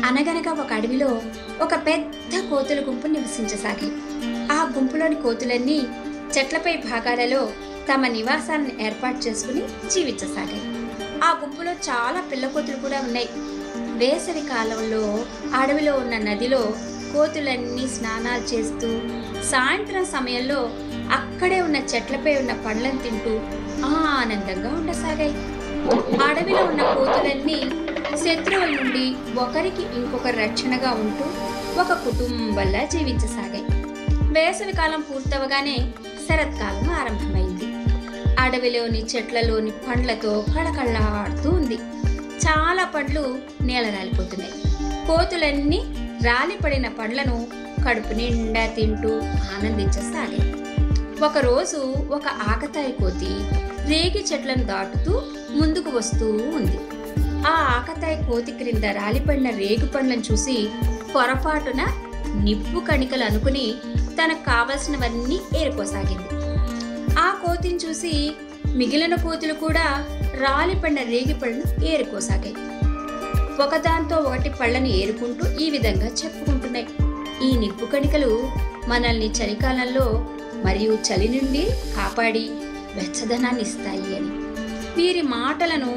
అనగనగా ఒక అడవిలో ఒక పెద్ద కోతుల గుంపు నివసించసాగాయి. ఆ గుంపులోని కోతులన్నీ చెట్లపై భాగాలలో తమ నివాసాలను ఏర్పాటు చేసుకుని జీవించసాగాయి. ఆ గుంపులో చాలా పిల్ల కోతులు కూడా ఉన్నాయి. వేసవి కాలంలో అడవిలో ఉన్న నదిలో కోతులన్నీ స్నానాలు చేస్తూ సాయంత్రం సమయంలో అక్కడే ఉన్న చెట్లపై ఉన్న పండ్లను తింటూ ఆనందంగా ఉండసాగాయి. అడవిలో ఉన్న కోతులన్నీ శత్రువుల నుండి ఒకరికి ఇంకొకరు రక్షణగా ఉంటూ ఒక కుటుంబంలా జీవించసాగాయి. వేసవి కాలం పూర్తవగానే శరత్కాలం ఆరంభమైంది. అడవిలోని చెట్లలోని పండ్లతో కళకళలాడుతూ ఉంది. చాలా పండ్లు నేల రాలిపోతున్నాయి. కోతులన్నీ రాలిపడిన పండ్లను కడుపు నిండా తింటూ ఆనందించసాగాయి. ఒకరోజు ఒక ఆకతాయి కోతి రేగి చెట్లను దాటుతూ ముందుకు వస్తూ ఉంది. ఆ ఆకతాయి కోతి క్రింద రాలిపడిన రేగు పండ్లను చూసి పొరపాటున నిప్పు కణికలు అనుకుని తనకు కావలసినవన్నీ ఏరుకోసాగింది. ఆ కోతిని చూసి మిగిలిన కోతులు కూడా రాలిపడిన రేగి పళ్ళను ఏరుకోసాగాయి. ఒకదాంతో ఒకటి పళ్ళను ఏరుకుంటూ ఈ విధంగా చెప్పుకుంటున్నాయి. ఈ నిప్పు కణికలు మనల్ని చలికాలంలో మరియు చలి నుండి కాపాడి వెచ్చదనాన్ని ఇస్తాయి అని. వీరి మాటలను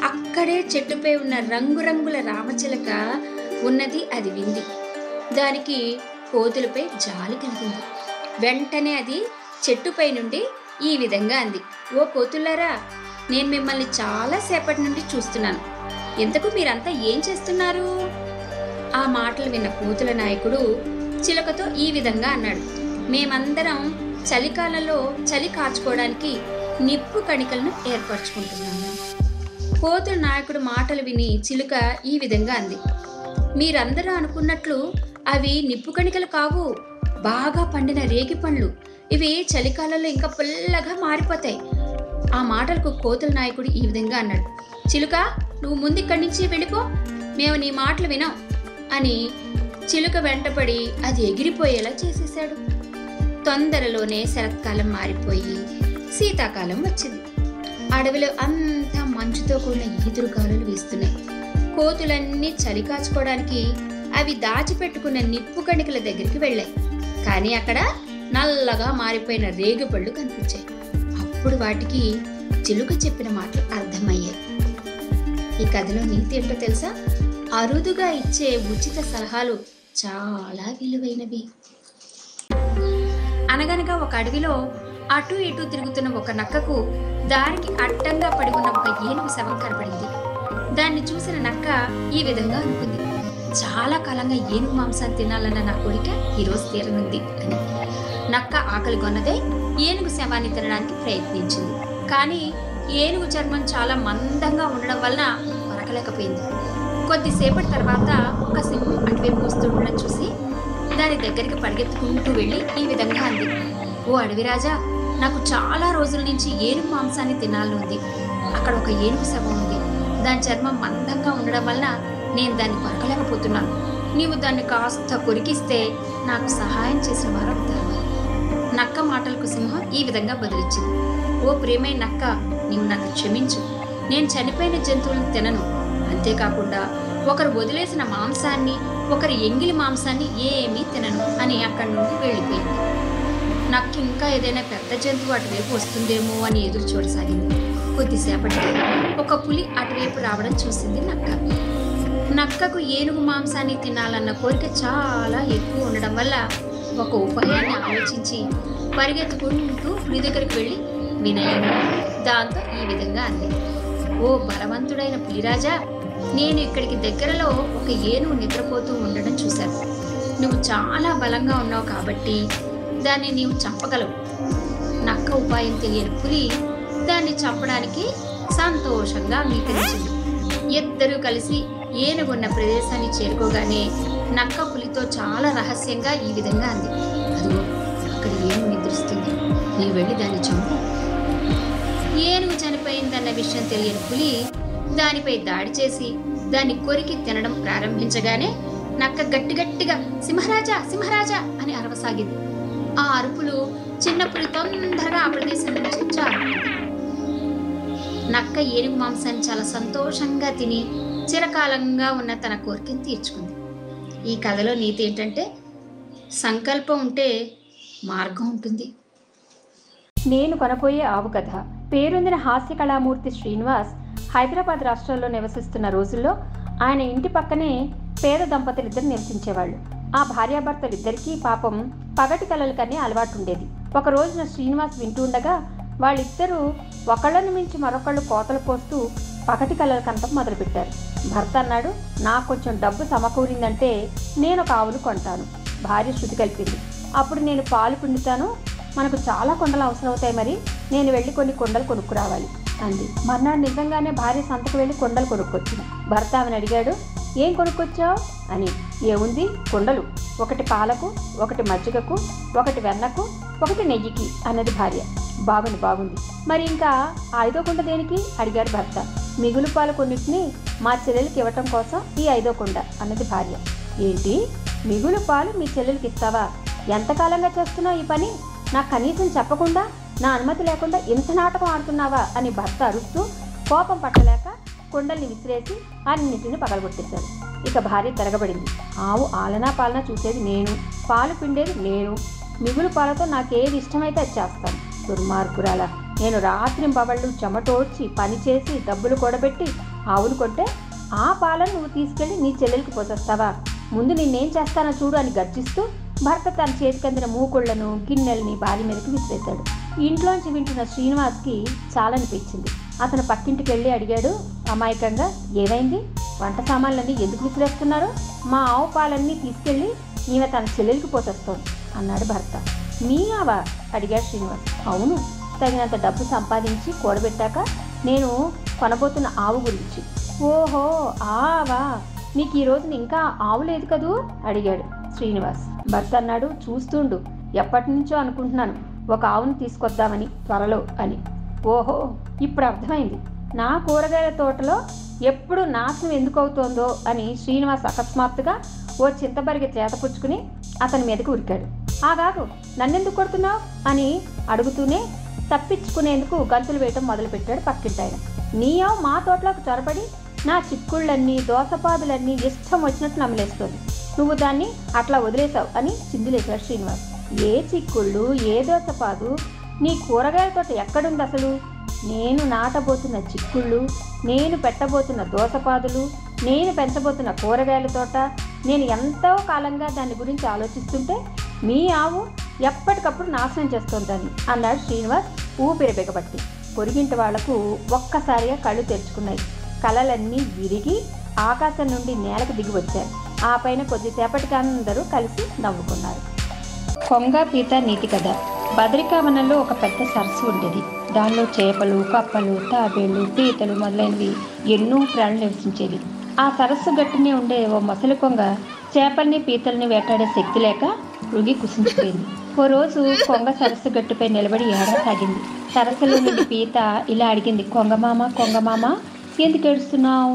అక్కడే చెట్టుపై ఉన్న రంగురంగుల రామచిలక ఉన్నది అది వింది. దానికి కోతులపై జాలి కలిగింది. వెంటనే అది చెట్టుపై నుండి ఈ విధంగా అంది, ఓ కోతులారా, నేను మిమ్మల్ని చాలా సేపటి నుండి చూస్తున్నాను. ఎంతకు మీరంతా ఏం చేస్తున్నారు? ఆ మాటలు విన్న కోతుల నాయకుడు చిలకతో ఈ విధంగా అన్నాడు, మేమందరం చలికాలంలో చలి కాచుకోవడానికి నిప్పు కణికలను ఏర్పరచుకుంటున్నాము. కోతుల నాయకుడు మాటలు విని చిలుక ఈ విధంగా అంది, మీరందరూ అనుకున్నట్లు అవి నిప్పు కణికలు కావు, బాగా పండిన రేగి పండ్లు. ఇవి చలికాలంలో ఇంకా పుల్లగా మారిపోతాయి. ఆ మాటలకు కోతుల నాయకుడు ఈ విధంగా అన్నాడు, చిలుక, నువ్వు ముందు ఇక్కడి నుంచి వెళ్ళిపో, మేము నీ మాటలు వినాం అని చిలుక వెంటపడి అది ఎగిరిపోయేలా చేసేశాడు. తొందరలోనే శరత్కాలం మారిపోయి శీతాకాలం వచ్చింది. అడవిలో అంతా మంచుతో కూడిన ఈదురుగాలులు వీస్తున్నాయి. కోతులన్నీ చలి కాచుకోవడానికి అవి దాచిపెట్టుకున్న నిప్పు కణికల దగ్గరికి వెళ్ళాయి. కానీ అక్కడ నల్లగా మారిపోయిన రేగుపళ్ళు కనిపించాయి. అప్పుడు వాటికి చిలుక చెప్పిన మాటలు అర్థమయ్యాయి. ఈ కథలో నీతి ఏంటో తెలుసా? అరుదుగా ఇచ్చే ఉచిత సలహాలు చాలా విలువైనవి. అనగనగా ఒక అడవిలో అటు ఇటు తిరుగుతున్న ఒక నక్కకు దారికి అడ్డంగా పడి ఉన్న ఒక ఏనుగు శవం కనపడింది. దాన్ని చూసిన నక్క ఈ విధంగా అనుకుంది, చాలా కాలంగా ఏనుగు మాంసాన్ని తినాలన్న నా కోరిక ఈరోజు తీరనుంది అని. నక్క ఆకలి కొన్నదే ఏనుగు శవాన్ని తినడానికి ప్రయత్నించింది. కానీ ఏనుగు చర్మం చాలా మందంగా ఉండడం వలన కొరకలేకపోయింది. కొద్దిసేపటి తర్వాత ఒక సింహం అటువైపు వస్తుండడం చూసి దాని దగ్గరికి పరిగెత్తుకుంటూ వెళ్ళి ఈ విధంగా అంది, ఓ అడవిరాజా, నాకు చాలా రోజుల నుంచి ఏనుగు మాంసాన్ని తినాలని ఉంది. అక్కడ ఒక ఏనుగు శవం ఉంది. దాని చర్మం మందంగా ఉండడం వలన నేను దాన్ని కొరకలేకపోతున్నాను. నీవు దాన్ని కాస్త కొరికిస్తే నాకు సహాయం చేసిన వారు అవుతారు. నక్క మాటలకు సింహం ఈ విధంగా బదిలిచ్చింది, ఓ ప్రియమైన నక్క, నీవు నన్ను క్షమించు. నేను చనిపోయిన జంతువులను తినను. అంతేకాకుండా ఒకరు వదిలేసిన మాంసాన్ని, ఒకరి ఎంగిలి మాంసాన్ని ఏమీ తినను అని అక్కడి నుండి వెళ్ళిపోయింది. నక్క ఇంకా ఏదైనా పెద్ద జంతువు అటువైపు వస్తుందేమో అని ఎదురు చూడసాగింది. కొద్దిసేపటికి ఒక పులి అటువైపు రావడం చూసింది నక్క. నక్కకు ఏనుగు మాంసాన్ని తినాలన్న కోరిక చాలా ఎక్కువ ఉండడం వల్ల ఒక ఉపాయాన్ని ఆలోచించి పరిగెత్తుకుంటూ పులి దగ్గరికి వెళ్ళి వినయంగా దాంతో ఈ విధంగా అంది, ఓ బలవంతుడైన పులిరాజా, నేను ఇక్కడికి దగ్గరలో ఒక ఏనుగు నిద్రపోతూ ఉండడం చూశాను. నువ్వు చాలా బలంగా ఉన్నావు కాబట్టి దాన్ని నీవు చంపగలవు. నక్క ఉపాయం తెలియని పులి దాన్ని చంపడానికి సంతోషంగా అంగీకరించింది. ఇద్దరూ కలిసి ఏనుగున్న ప్రదేశాన్ని చేరుకోగానే నక్క పులితో చాలా రహస్యంగా ఈ విధంగా అంది, అదిగో అక్కడ ఏనుగు నిద్రిస్తుంది, నీవు వెళ్ళి దాన్ని చంపు. ఏనుగు చనిపోయిందన్న విషయం తెలియని పులి దానిపై దాడి చేసి దాన్ని కొరికి తినడం ప్రారంభించగానే నక్క గట్టిగట్టిగా సింహరాజా సింహరాజా అని అరవసాగింది. ఆ అరుపులు చిన్న పులి తొందరగా ఆ ప్రదేశం నుంచి జారుకుంది. నక్క ఏనుగు మాంసాన్ని చాలా సంతోషంగా తిని చిరకాలంగా ఉన్న తన కోరికను తీర్చుకుంది. ఈ కథలో నీతి ఏంటంటే సంకల్పం ఉంటే మార్గం ఉంటుంది. నేను కొనబోయే ఆవు కథ. పేరొందిన హాస్య కళామూర్తి శ్రీనివాస్ హైదరాబాద్ రాష్ట్రంలో నివసిస్తున్న రోజుల్లో ఆయన ఇంటి పక్కనే పేద దంపతులిద్దరు నివసించేవాళ్ళు. ఆ భార్యాభర్తలిద్దరికీ పాపం పగటి కలలు కనే అలవాటు ఉండేది. ఒక రోజున శ్రీనివాస్ వింటుండగా వాళ్ళిద్దరూ ఒకళ్ళని మించి మరొకళ్ళు కోతలు పోస్తూ పగటి కలలు కనటం మొదలుపెట్టారు. భర్త అన్నాడు, నాకు కొంచెం డబ్బు సమకూరిందంటే నేను ఒక ఆవును కొంటాను. భార్య శృతి కలిపింది. అప్పుడు నేను పాలు పిండుతాను, మనకు చాలా కుండలు అవసరం అవుతాయి, మరి నేను వెళ్ళి కొన్ని కుండలు కొనుక్కురావాలి అంది. మర్నాడు నిజంగానే భార్య సంతకు వెళ్ళి కుండలు కొనుక్కొచ్చింది. భర్త ఆమెను అడిగాడు, ఏం కొనుక్కొచ్చావు అని. ఏముంది, కుండలు, ఒకటి పాలకు, ఒకటి మజ్జిగకు, ఒకటి వెన్నకు, ఒకటి నెయ్యికి అన్నది భార్య. బాగుంది, మరి ఇంకా 5వ కుండ దేనికి అడిగాడు భర్త. మిగులు పాలు కొన్నిటిని మా చెల్లెలకి ఇవ్వటం కోసం ఈ 5వ కుండ అన్నది భార్య. ఏంటి, మిగులు పాలు మీ చెల్లెలకి ఇస్తావా? ఎంతకాలంగా చేస్తున్నావు ఈ పని? నాకు కనీసం చెప్పకుండా, నా అనుమతి లేకుండా ఇంత నాటకం ఆడుతున్నావా అని భర్త అరుస్తూ కోపం పట్టలేక కుండల్ని విసిరేసి అన్నింటిని పగలగొట్టేశాడు. ఇక భార్య తిరగబడింది. ఆవు ఆలనా పాలనా చూసేది నేను, పాలు పిండేది నేను, మిగులు పాలతో నాకేది ఇష్టమైతే అది చేస్తాను. దుర్మార్గురాలా, నేను రాత్రింబవళ్ళు చెమటోడ్చి పనిచేసి డబ్బులు కూడబెట్టి ఆవును కొంటే ఆ పాలను నువ్వు తీసుకెళ్ళి నీ చెల్లెలికి పోసేస్తావా? ముందు నిన్నేం చేస్తానో చూడు అని గర్జిస్తూ భర్త తన చేతికందిన మూకుళ్లను గిన్నెల్ని భార్య మీదకి విసిరేశాడు. ఇంట్లోంచి వింటున్న శ్రీనివాస్కి చాలా అనిపించింది. అతను పక్కింటికి వెళ్ళి అడిగాడు అమాయకంగా, ఏమైంది, వంట సామాన్లన్నీ ఎందుకు విసిరేస్తున్నారు? మా ఆవు పాలన్నీ తీసుకెళ్ళి ఈమె తన చెల్లెలికి పోసేస్తోంది అన్నాడు భర్త. మీ ఆవా అడిగాడు శ్రీనివాస్. అవును, తగినంత డబ్బు సంపాదించి కూడబెట్టాక నేను కొనబోతున్న ఆవు గురించి. ఓహో, ఆవా, నీకు ఈ రోజున ఇంకా ఆవు లేదు కదూ అడిగాడు శ్రీనివాస్. భర్త అన్నాడు, చూస్తుండు, ఎప్పటి నుంచో అనుకుంటున్నాను ఒక ఆవును తీసుకొద్దామని త్వరలో అని. ఓహో, ఇప్పుడు అర్థమైంది, నా కూరగాయల తోటలో ఎప్పుడు నాశనం ఎందుకు అవుతోందో అని శ్రీనివాస్ అకస్మాత్తుగా ఓ చింతబరిగె చేతపుచ్చుకుని అతని మీదకు ఉరికాడు. ఆగాగు, నన్నెందుకు కొడుతున్నావు అని అడుగుతూనే తప్పించుకునేందుకు గంతులు వేయటం మొదలుపెట్టాడు పక్కింటాయన. నీ ఆవు మా తోటలోకి చొరబడి నా చిక్కుళ్ళన్నీ దోసపాదులన్నీ ఇష్టం వచ్చినట్టు నమ్మలేస్తోంది, నువ్వు దాన్ని అట్లా వదిలేశావు అని చిందులేశాడు శ్రీనివాస్. ఏ చిక్కుళ్ళు, ఏ దోసపాదు, నీ కూరగాయల తోట ఎక్కడుంది అసలు? నేను నాటబోతున్న చిక్కుళ్ళు, నేను పెట్టబోతున్న దోసపాదులు, నేను పెంచబోతున్న కూరగాయల తోట, నేను ఎంతో కాలంగా దాని గురించి ఆలోచిస్తుంటే మీ ఆవు ఎప్పటికప్పుడు నాశనం చేస్తోందని అన్నాడు శ్రీనివాస్ ఊపిరి బిగబట్టి. పొరిగింటి వాళ్లకు ఒక్కసారిగా కళ్ళు తెరుచుకున్నాయి. కలలన్నీ విరిగి ఆకాశం నుండి నేలకు దిగి వచ్చారు. ఆ పైన కొద్దిసేపటికి అందరూ కలిసి నవ్వుకున్నారు. కొంగ పీత నీతి కథ. బదరికావనంలో ఒక పెద్ద సరస్సు ఉండేది. దానిలో చేపలు, కప్పలు, తాబేళ్లు, పీతలు మొదలైనవి ఎన్నో ప్రాణులు నివసించేవి. ఆ సరస్సు గట్టునే ఉండే ఓ మొసలి కొంగ చేపల్ని పీతల్ని వేటాడే శక్తి లేక రుగి కుసించిపోయింది. ఓ రోజు కొంగ సరస్సు గట్టుపై నిలబడి ఏడసాగింది. సరస్సులో నుండి పీత ఇలా అడిగింది, కొంగమామ ఎందుకు ఏడుస్తున్నావు?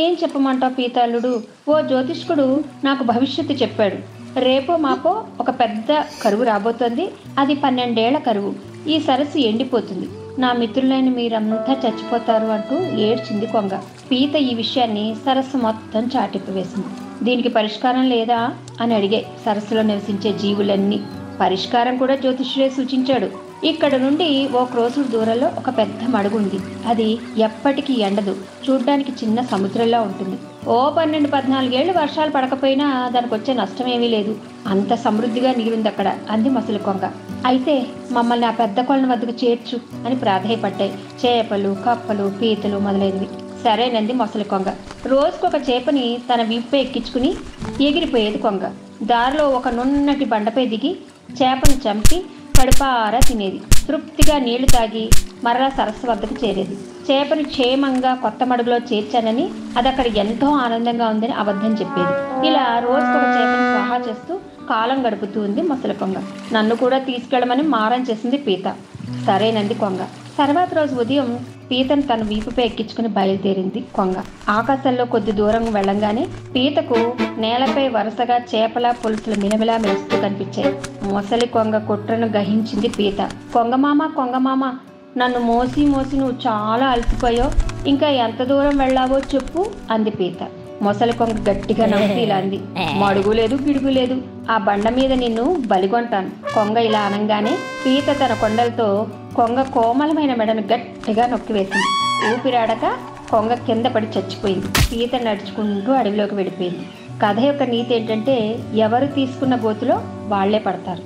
ఏం చెప్పమంటావు పీతాళుడు? ఓ జ్యోతిష్కుడు నాకు భవిష్యత్తు చెప్పాడు. రేపో మాపో ఒక పెద్ద కరువు రాబోతోంది. అది 12 ఏళ్ల కరువు. ఈ సరస్సు ఎండిపోతుంది. నా మిత్రులైన మీరంతా చచ్చిపోతారు అంటూ ఏడ్చింది కొంగ. పీత ఈ విషయాన్ని సరస్సు మొత్తం చాటింపవేసింది. దీనికి పరిష్కారం లేదా అని అడిగాయి సరస్సులో నివసించే జీవులన్నీ. పరిష్కారం కూడా జ్యోతిష్యుడే సూచించాడు. ఇక్కడ నుండి ఓ క్రోసుడు దూరంలో ఒక పెద్ద మడుగు ఉంది. అది ఎప్పటికీ ఎండదు. చూడ్డానికి చిన్న సముద్రంలా ఉంటుంది. ఓ 12-14 ఏళ్ళు వర్షాలు పడకపోయినా దానికి వచ్చే నష్టమేమీ లేదు. అంత సమృద్ధిగా నీరుంది అక్కడ అంది మొసలి కొంగ. అయితే మమ్మల్ని ఆ పెద్ద కొలను వద్దకు చేర్చు అని ప్రాధేయపడ్డాయి చేపలు, కప్పలు, పీతలు మొదలైనవి. సరేనంది మొసలి కొంగ. రోజుకొక చేపని తన వీపుపై ఎక్కించుకుని ఎగిరిపోయేది కొంగ. దారిలో ఒక నున్నటి బండపై దిగి చేపను చంపి కడుపారా తినేది. తృప్తిగా నీళ్లు తాగి మరలా సరస్సు వద్దకు చేరేది. చేపను క్షేమంగా కొత్త మడుగులో చేర్చానని, అది అక్కడ ఎంతో ఆనందంగా ఉందని అబద్ధం చెప్పేది. ఇలా రోజుకొక చేపను స్వాహా చేస్తూ కాలం గడుపుతూ ఉంది మొసలి కొంగ. నన్ను కూడా తీసుకెళ్ళమని మారం చేసింది పీత. సరేనంది కొంగ. తర్వాత రోజు ఉదయం పీతను తన వీపుపై ఎక్కించుకుని బయలుదేరింది కొంగ. ఆకాశంలో కొద్ది దూరం వెళ్ళంగానే పీతకు నేలపై వరుసగా చేపల పులుసులు మిలమిలా మెరుస్తూ కనిపించాయి. మొసలి కొంగ కుట్రను గ్రహించింది పీత. కొంగమామ, నన్ను మోసి నువ్వు చాలా అలసిపోయావు. ఇంకా ఎంత దూరం వెళ్ళావో చెప్పు అంది పీత. మొసలి కొంగ గట్టిగా నవ్వుతూ ఇలా అంది, మడుగు లేదు గిడుగు లేదు, ఆ బండ మీద నిన్ను బలిగొంటాను. కొంగ ఇలా అనగానే పీత తన కొండలతో కొంగ కోమలమైన మెడను గట్టిగా నొక్కివేసింది. ఊపిరాడక కొంగ కింద పడి చచ్చిపోయింది. పీత నడుచుకుంటూ అడవిలోకి వెళ్ళిపోయింది. కథ యొక్క నీతి ఏంటంటే, ఎవరు తీసుకున్న గోతులో వాళ్లే పడతారు.